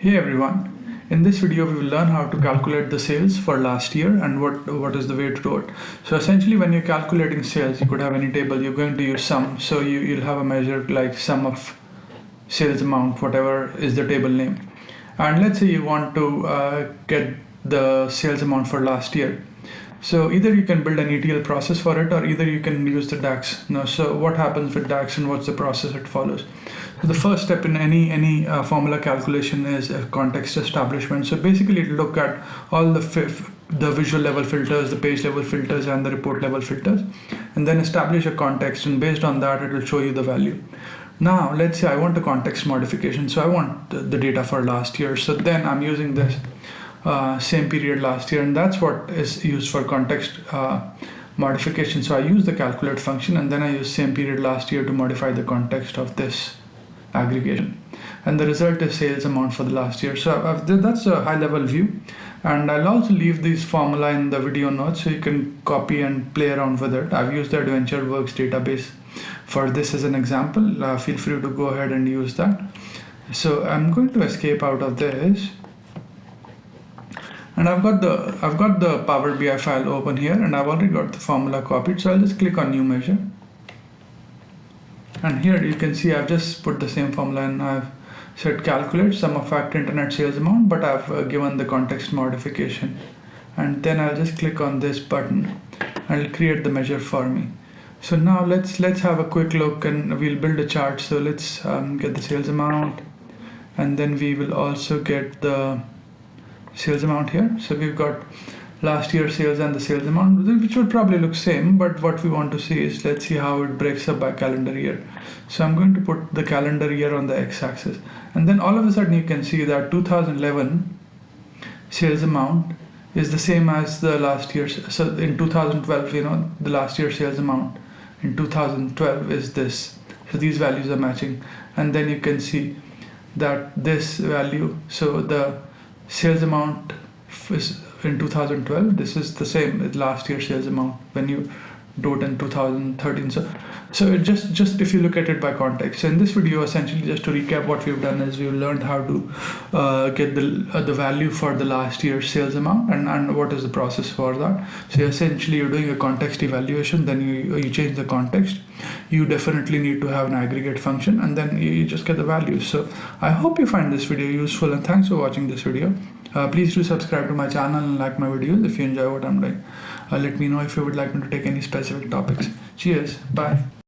Hey everyone, in this video we will learn how to calculate the sales for last year and what is the way to do it. So essentially when you're calculating sales, you could have any table, you're going to use sum. So you'll have a measure like sum of sales amount, whatever is the table name. And let's say you want to get the sales amount for last year. So either you can build an ETL process for it or either you can use the DAX. Now, so what happens with DAX and what's the process it follows? So the first step in any formula calculation is a context establishment. So basically it'll look at all the visual level filters, the page level filters and the report level filters, and then establish a context, and based on that it will show you the value. Now let's say I want a context modification. So I want the data for last year. So then I'm using this same period last year, and that's what is used for context modification. So I use the calculate function and then I use same period last year to modify the context of this aggregation, and the result is sales amount for the last year. So that's a high level view, and I'll also leave this formula in the video notes so you can copy and play around with it. I've used the AdventureWorks database for this as an example. Feel free to go ahead and use that. So I'm going to escape out of this, and I've got the Power BI file open here, and I've already got the formula copied. So I'll just click on new measure, and here you can see I've just put the same formula and I've said calculate sum of FactInternetSales amount, but I've given the context modification, and then I'll just click on this button and it'll create the measure for me. So now let's have a quick look and we'll build a chart. So let's get the sales amount, and then we will also get the sales amount here. So we've got last year sales and the sales amount, which will probably look same, but what we want to see is, let's see how it breaks up by calendar year. So I'm going to put the calendar year on the x-axis, and then all of a sudden you can see that 2011 sales amount is the same as the last year's. So in 2012, the last year sales amount in 2012 is this. So these values are matching, and then you can see that this value, so the sales amount is in 2012, this is the same as last year's sales amount when you do it in 2013. So it just if you look at it by context. So in this video, essentially, just to recap, what we've done is we've learned how to get the value for the last year's sales amount and what is the process for that. So essentially you're doing a context evaluation, then you change the context. You definitely need to have an aggregate function, and then you just get the values. So I hope you find this video useful, and thanks for watching this video. Please do subscribe to my channel and like my videos if you enjoy what I'm doing. Let me know if you would like me to take any specific topics. Cheers. Bye.